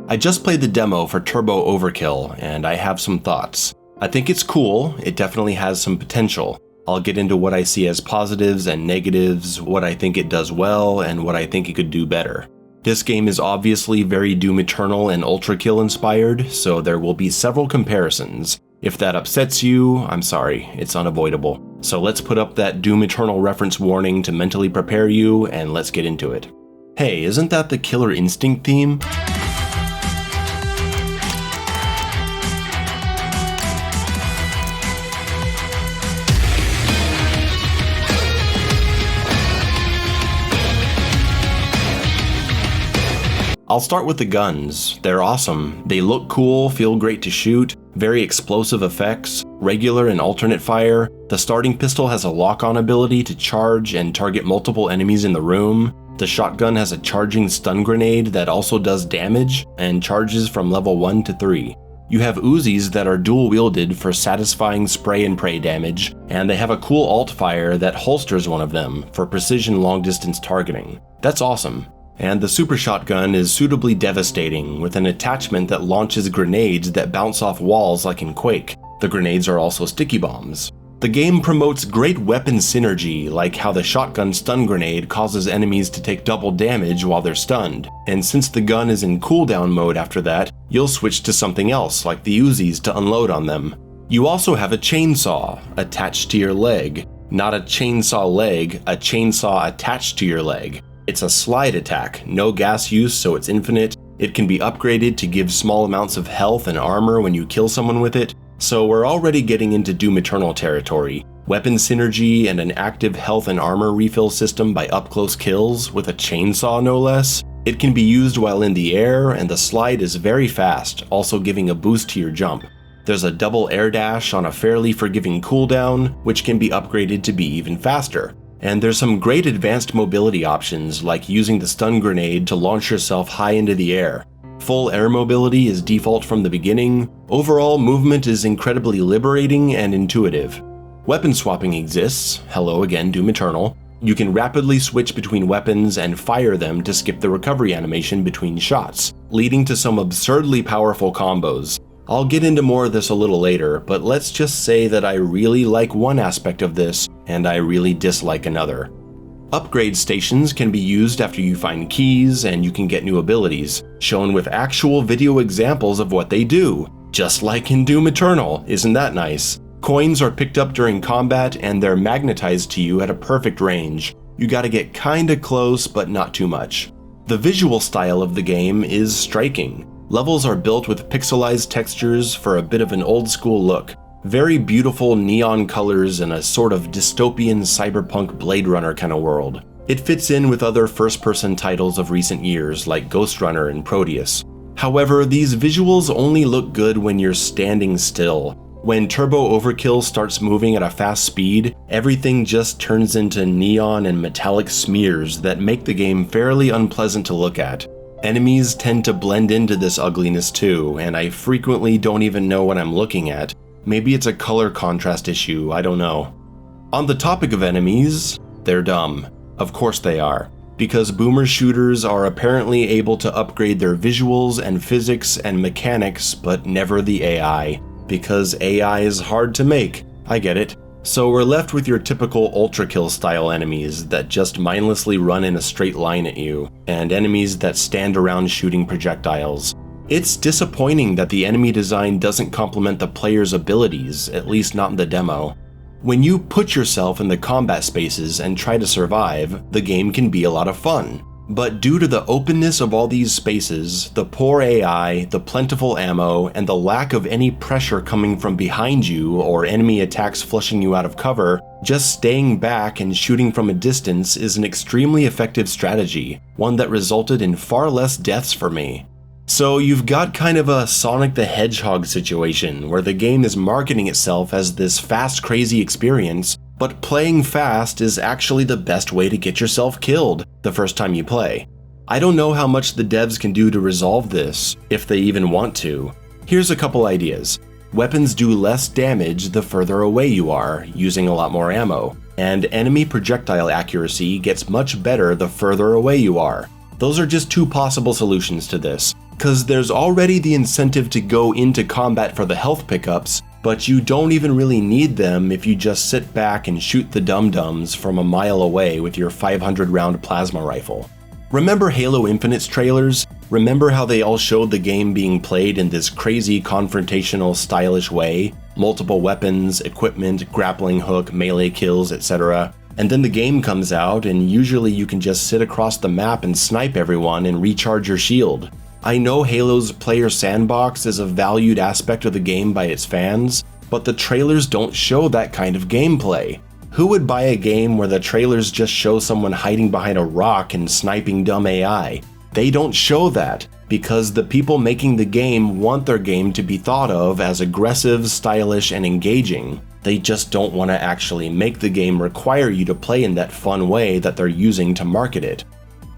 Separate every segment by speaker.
Speaker 1: I just played the demo for Turbo Overkill, and I have some thoughts. I think it's cool, it definitely has some potential. I'll get into what I see as positives and negatives, what I think it does well, and what I think it could do better. This game is obviously very Doom Eternal and Overkill inspired, so there will be several comparisons. If that upsets you, I'm sorry, it's unavoidable. So let's put up that Doom Eternal reference warning to mentally prepare you, and let's get into it. Hey, isn't that the Killer Instinct theme? I'll start with the guns. They're awesome. They look cool, feel great to shoot, very explosive effects, regular and alternate fire. The starting pistol has a lock-on ability to charge and target multiple enemies in the room. The shotgun has a charging stun grenade that also does damage and charges from level 1 to 3. You have Uzis that are dual-wielded for satisfying spray and pray damage, and they have a cool alt fire that holsters one of them for precision long-distance targeting. That's awesome. And the super shotgun is suitably devastating, with an attachment that launches grenades that bounce off walls like in Quake. The grenades are also sticky bombs. The game promotes great weapon synergy, like how the shotgun stun grenade causes enemies to take double damage while they're stunned, and since the gun is in cooldown mode after that, you'll switch to something else like the Uzis to unload on them. You also have a chainsaw attached to your leg. Not a chainsaw leg, a chainsaw attached to your leg. It's a slide attack, no gas use so it's infinite. It can be upgraded to give small amounts of health and armor when you kill someone with it. So we're already getting into Doom Eternal territory. Weapon synergy and an active health and armor refill system by up-close kills, with a chainsaw no less. It can be used while in the air, and the slide is very fast, also giving a boost to your jump. There's a double air dash on a fairly forgiving cooldown, which can be upgraded to be even faster. And there's some great advanced mobility options, like using the stun grenade to launch yourself high into the air. Full air mobility is default from the beginning. Overall, movement is incredibly liberating and intuitive. Weapon swapping exists. Hello again, Doom Eternal. You can rapidly switch between weapons and fire them to skip the recovery animation between shots, leading to some absurdly powerful combos. I'll get into more of this a little later, but let's just say that I really like one aspect of this, and I really dislike another. Upgrade stations can be used after you find keys, and you can get new abilities, shown with actual video examples of what they do, just like in Doom Eternal. Isn't that nice? Coins are picked up during combat, and they're magnetized to you at a perfect range. You gotta get kinda close, but not too much. The visual style of the game is striking. Levels are built with pixelized textures for a bit of an old-school look. Very beautiful neon colors in a sort of dystopian cyberpunk Blade Runner kind of world. It fits in with other first-person titles of recent years like Ghost Runner and Proteus. However, these visuals only look good when you're standing still. When Turbo Overkill starts moving at a fast speed, everything just turns into neon and metallic smears that make the game fairly unpleasant to look at. Enemies tend to blend into this ugliness too, and I frequently don't even know what I'm looking at. Maybe it's a color contrast issue, I don't know. On the topic of enemies, they're dumb. Of course they are. Because boomer shooters are apparently able to upgrade their visuals and physics and mechanics, but never the AI. Because AI is hard to make. I get it. So we're left with your typical Overkill style enemies that just mindlessly run in a straight line at you, and enemies that stand around shooting projectiles. It's disappointing that the enemy design doesn't complement the player's abilities, at least not in the demo. When you put yourself in the combat spaces and try to survive, the game can be a lot of fun. But due to the openness of all these spaces, the poor AI, the plentiful ammo, and the lack of any pressure coming from behind you or enemy attacks flushing you out of cover, just staying back and shooting from a distance is an extremely effective strategy, one that resulted in far less deaths for me. So you've got kind of a Sonic the Hedgehog situation, where the game is marketing itself as this fast, crazy experience, but playing fast is actually the best way to get yourself killed the first time you play. I don't know how much the devs can do to resolve this, if they even want to. Here's a couple ideas. Weapons do less damage the further away you are, using a lot more ammo, and enemy projectile accuracy gets much better the further away you are. Those are just two possible solutions to this. Cause there's already the incentive to go into combat for the health pickups, but you don't even really need them if you just sit back and shoot the dum-dums from a mile away with your 500 round plasma rifle. Remember Halo Infinite's trailers? Remember how they all showed the game being played in this crazy confrontational stylish way? Multiple weapons, equipment, grappling hook, melee kills, etc. And then the game comes out and usually you can just sit across the map and snipe everyone and recharge your shield. I know Halo's player sandbox is a valued aspect of the game by its fans, but the trailers don't show that kind of gameplay. Who would buy a game where the trailers just show someone hiding behind a rock and sniping dumb AI? They don't show that, because the people making the game want their game to be thought of as aggressive, stylish, and engaging. They just don't want to actually make the game require you to play in that fun way that they're using to market it.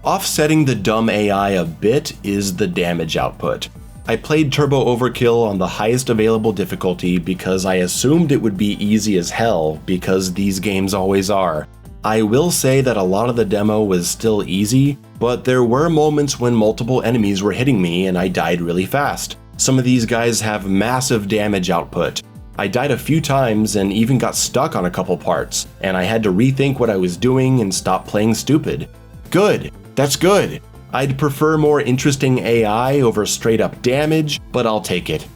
Speaker 1: Offsetting the dumb AI a bit is the damage output. I played Turbo Overkill on the highest available difficulty because I assumed it would be easy as hell, because these games always are. I will say that a lot of the demo was still easy, but there were moments when multiple enemies were hitting me and I died really fast. Some of these guys have massive damage output. I died a few times and even got stuck on a couple parts, and I had to rethink what I was doing and stop playing stupid. Good, that's good. I'd prefer more interesting AI over straight up damage, but I'll take it.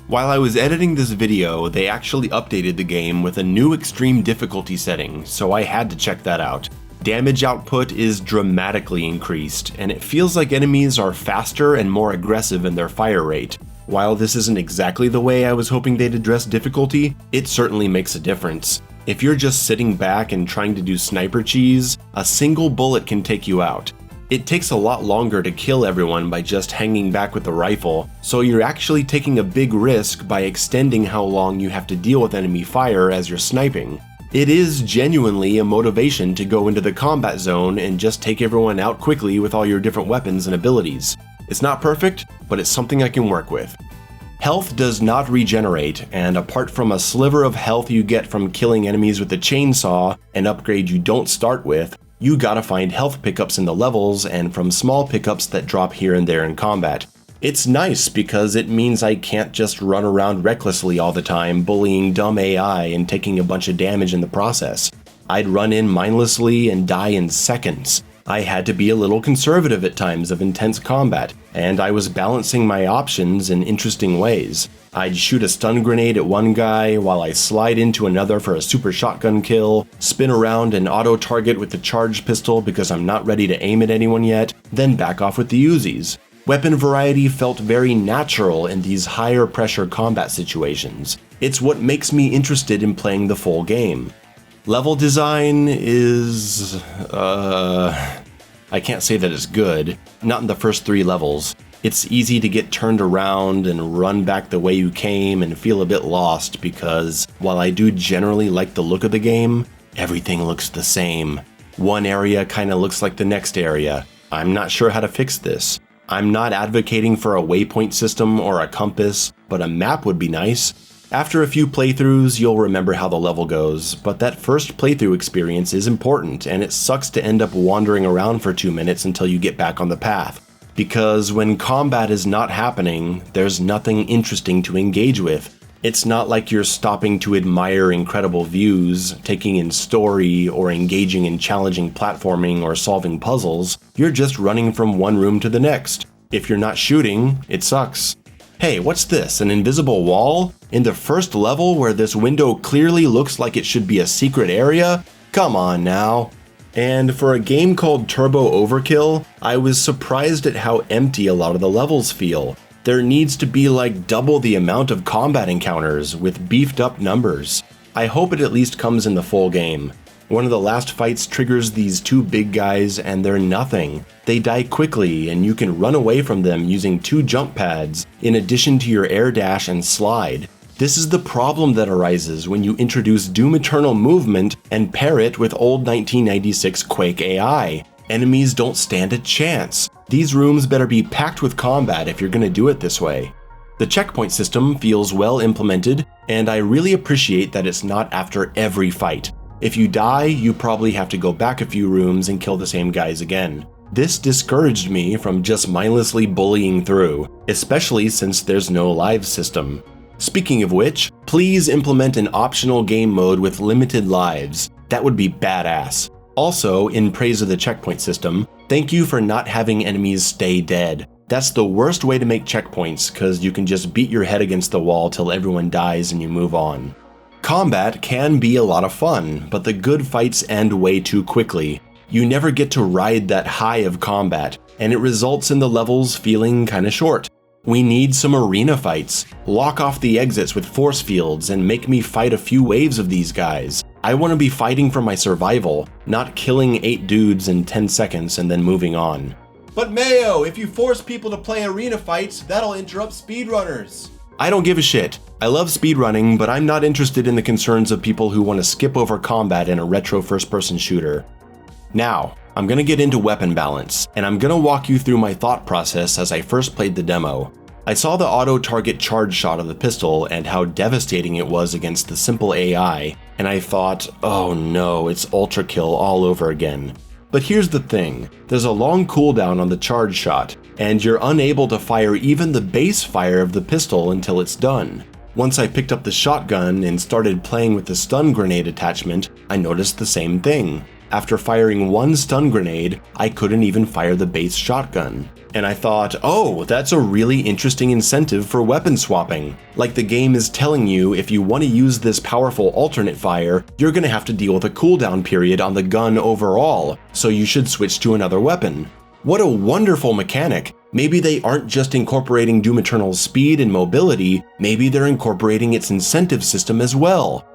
Speaker 1: While I was editing this video, they actually updated the game with a new extreme difficulty setting, so I had to check that out. Damage output is dramatically increased, and it feels like enemies are faster and more aggressive in their fire rate. While this isn't exactly the way I was hoping they'd address difficulty, it certainly makes a difference. If you're just sitting back and trying to do sniper cheese, a single bullet can take you out. It takes a lot longer to kill everyone by just hanging back with the rifle, so you're actually taking a big risk by extending how long you have to deal with enemy fire as you're sniping. It is genuinely a motivation to go into the combat zone and just take everyone out quickly with all your different weapons and abilities. It's not perfect, but it's something I can work with. Health does not regenerate, and apart from a sliver of health you get from killing enemies with a chainsaw, an upgrade you don't start with, you gotta find health pickups in the levels and from small pickups that drop here and there in combat. It's nice because it means I can't just run around recklessly all the time bullying dumb AI and taking a bunch of damage in the process. I'd run in mindlessly and die in seconds. I had to be a little conservative at times of intense combat, and I was balancing my options in interesting ways. I'd shoot a stun grenade at one guy while I slide into another for a super shotgun kill, spin around and auto-target with the charged pistol because I'm not ready to aim at anyone yet, then back off with the Uzis. Weapon variety felt very natural in these higher pressure combat situations. It's what makes me interested in playing the full game. Level design is, I can't say that it's good, not in the first 3 levels. It's easy to get turned around and run back the way you came and feel a bit lost because, while I do generally like the look of the game, everything looks the same. One area kinda looks like the next area. I'm not sure how to fix this. I'm not advocating for a waypoint system or a compass, but a map would be nice. After a few playthroughs, you'll remember how the level goes, but that first playthrough experience is important, and it sucks to end up wandering around for 2 minutes until you get back on the path. Because when combat is not happening, there's nothing interesting to engage with. It's not like you're stopping to admire incredible views, taking in story, or engaging in challenging platforming or solving puzzles. You're just running from one room to the next. If you're not shooting, it sucks. Hey, what's this, an invisible wall? In the first level where this window clearly looks like it should be a secret area? Come on now. And for a game called Turbo Overkill, I was surprised at how empty a lot of the levels feel. There needs to be like double the amount of combat encounters with beefed up numbers. I hope it at least comes in the full game. One of the last fights triggers these 2 big guys and they're nothing. They die quickly and you can run away from them using 2 jump pads in addition to your air dash and slide. This is the problem that arises when you introduce Doom Eternal movement and pair it with old 1996 Quake AI. Enemies don't stand a chance. These rooms better be packed with combat if you're gonna do it this way. The checkpoint system feels well implemented, and I really appreciate that it's not after every fight. If you die, you probably have to go back a few rooms and kill the same guys again. This discouraged me from just mindlessly bullying through, especially since there's no live system. Speaking of which, please implement an optional game mode with limited lives. That would be badass. Also, in praise of the checkpoint system, thank you for not having enemies stay dead. That's the worst way to make checkpoints, cause you can just beat your head against the wall till everyone dies and you move on. Combat can be a lot of fun, but the good fights end way too quickly. You never get to ride that high of combat, and it results in the levels feeling kinda short. We need some arena fights. Lock off the exits with force fields and make me fight a few waves of these guys. I want to be fighting for my survival, not killing 8 dudes in 10 seconds and then moving on. But Mayo, if you force people to play arena fights, that'll interrupt speedrunners. I don't give a shit. I love speedrunning, but I'm not interested in the concerns of people who want to skip over combat in a retro first-person shooter. Now, I'm gonna get into weapon balance, and I'm gonna walk you through my thought process as I first played the demo. I saw the auto-target charge shot of the pistol and how devastating it was against the simple AI, and I thought, oh no, it's Overkill all over again. But here's the thing, there's a long cooldown on the charge shot, and you're unable to fire even the base fire of the pistol until it's done. Once I picked up the shotgun and started playing with the stun grenade attachment, I noticed the same thing. After firing one stun grenade, I couldn't even fire the base shotgun. And I thought, oh, that's a really interesting incentive for weapon swapping. Like the game is telling you if you want to use this powerful alternate fire, you're gonna have to deal with a cooldown period on the gun overall, so you should switch to another weapon. What a wonderful mechanic! Maybe they aren't just incorporating Doom Eternal's speed and mobility, maybe they're incorporating its incentive system as well.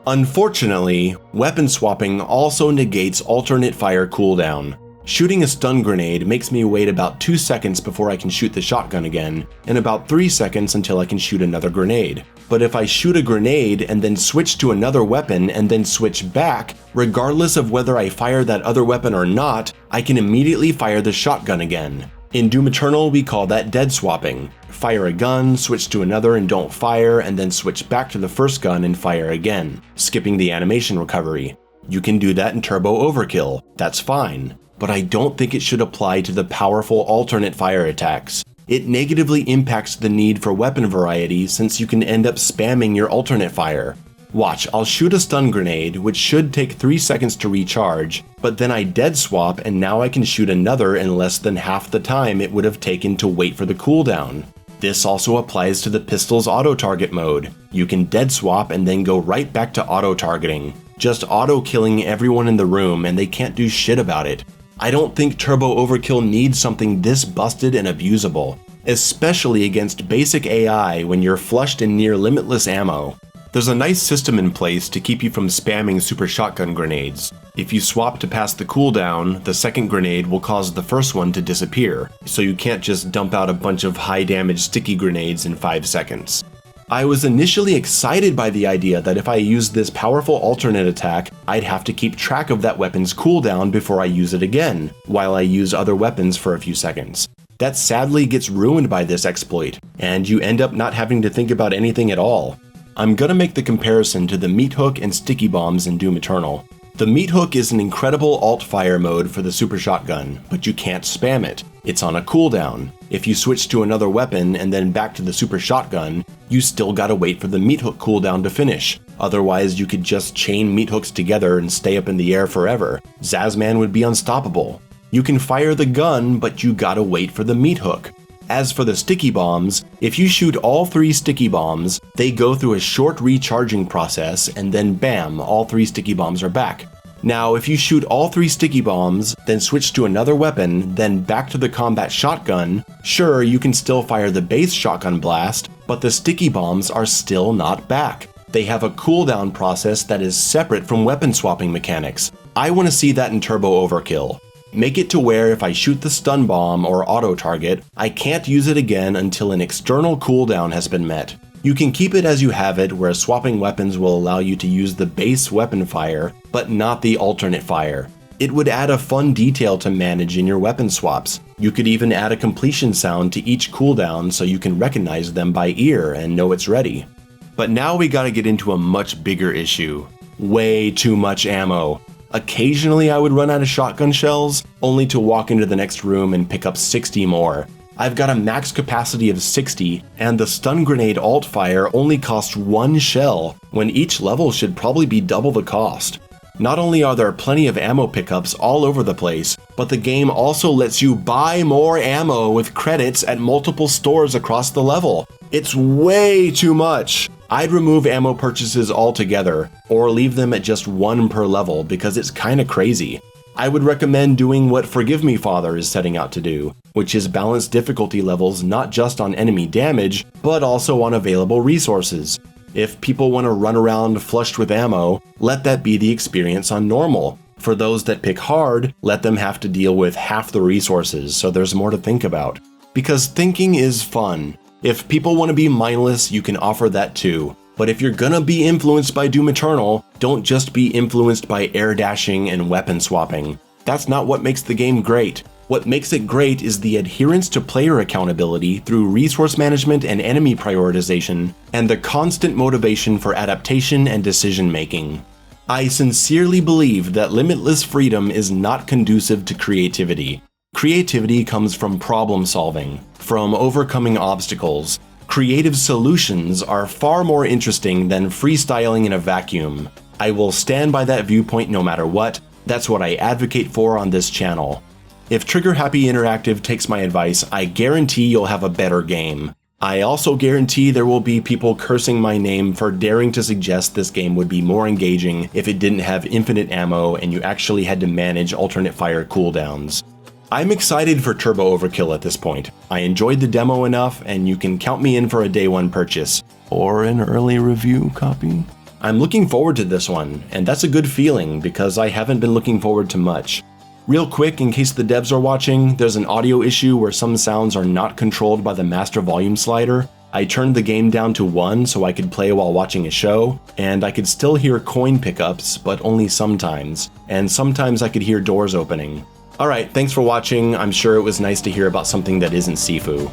Speaker 1: Unfortunately, weapon swapping also negates alternate fire cooldown. Shooting a stun grenade makes me wait about 2 seconds before I can shoot the shotgun again, and about 3 seconds until I can shoot another grenade. But if I shoot a grenade and then switch to another weapon and then switch back, regardless of whether I fire that other weapon or not, I can immediately fire the shotgun again. In Doom Eternal, we call that dead swapping. Fire a gun, switch to another and don't fire, and then switch back to the first gun and fire again, skipping the animation recovery. You can do that in Turbo Overkill, that's fine. But I don't think it should apply to the powerful alternate fire attacks. It negatively impacts the need for weapon variety since you can end up spamming your alternate fire. Watch, I'll shoot a stun grenade, which should take 3 seconds to recharge, but then I dead swap and now I can shoot another in less than half the time it would have taken to wait for the cooldown. This also applies to the pistol's auto-target mode. You can dead swap and then go right back to auto-targeting, just auto-killing everyone in the room and they can't do shit about it. I don't think Turbo Overkill needs something this busted and abusable, especially against basic AI when you're flushed in near limitless ammo. There's a nice system in place to keep you from spamming super shotgun grenades. If you swap to pass the cooldown, the second grenade will cause the first one to disappear, so you can't just dump out a bunch of high damage sticky grenades in 5 seconds. I was initially excited by the idea that if I used this powerful alternate attack, I'd have to keep track of that weapon's cooldown before I use it again, while I use other weapons for a few seconds. That sadly gets ruined by this exploit, and you end up not having to think about anything at all. I'm gonna make the comparison to the meat hook and sticky bombs in Doom Eternal. The meat hook is an incredible alt-fire mode for the super shotgun, but you can't spam it. It's on a cooldown. If you switch to another weapon and then back to the super shotgun, you still gotta wait for the meat hook cooldown to finish. Otherwise, you could just chain meat hooks together and stay up in the air forever. Zazman would be unstoppable. You can fire the gun, but you gotta wait for the meat hook. As for the sticky bombs, if you shoot all 3 sticky bombs, they go through a short recharging process and then bam, all 3 sticky bombs are back. Now, if you shoot all 3 sticky bombs, then switch to another weapon, then back to the combat shotgun, sure, you can still fire the base shotgun blast, but the sticky bombs are still not back. They have a cooldown process that is separate from weapon swapping mechanics. I want to see that in Turbo Overkill. Make it to where if I shoot the stun bomb or auto target, I can't use it again until an external cooldown has been met. You can keep it as you have it, where swapping weapons will allow you to use the base weapon fire, but not the alternate fire. It would add a fun detail to manage in your weapon swaps. You could even add a completion sound to each cooldown so you can recognize them by ear and know it's ready. But now we gotta get into a much bigger issue. Way too much ammo. Occasionally I would run out of shotgun shells, only to walk into the next room and pick up 60 more. I've got a max capacity of 60, and the stun grenade alt fire only costs 1 shell, when each level should probably be double the cost. Not only are there plenty of ammo pickups all over the place, but the game also lets you buy more ammo with credits at multiple stores across the level. It's way too much! I'd remove ammo purchases altogether, or leave them at just 1 per level because it's kinda crazy. I would recommend doing what Forgive Me Father is setting out to do, which is balance difficulty levels not just on enemy damage, but also on available resources. If people want to run around flushed with ammo, let that be the experience on normal. For those that pick hard, let them have to deal with half the resources, so there's more to think about. Because thinking is fun. If people want to be mindless, you can offer that too. But if you're gonna be influenced by Doom Eternal, don't just be influenced by air dashing and weapon swapping. That's not what makes the game great. What makes it great is the adherence to player accountability through resource management and enemy prioritization, and the constant motivation for adaptation and decision making. I sincerely believe that limitless freedom is not conducive to creativity. Creativity comes from problem solving, from overcoming obstacles. Creative solutions are far more interesting than freestyling in a vacuum. I will stand by that viewpoint no matter what. That's what I advocate for on this channel. If Trigger Happy Interactive takes my advice, I guarantee you'll have a better game. I also guarantee there will be people cursing my name for daring to suggest this game would be more engaging if it didn't have infinite ammo and you actually had to manage alternate fire cooldowns. I'm excited for Turbo Overkill at this point. I enjoyed the demo enough, and you can count me in for a day one purchase. Or an early review copy. I'm looking forward to this one, and that's a good feeling because I haven't been looking forward to much. Real quick, in case the devs are watching, there's an audio issue where some sounds are not controlled by the master volume slider. I turned the game down to 1 so I could play while watching a show, and I could still hear coin pickups, but only sometimes. And sometimes I could hear doors opening. Alright, thanks for watching. I'm sure it was nice to hear about something that isn't Sifu.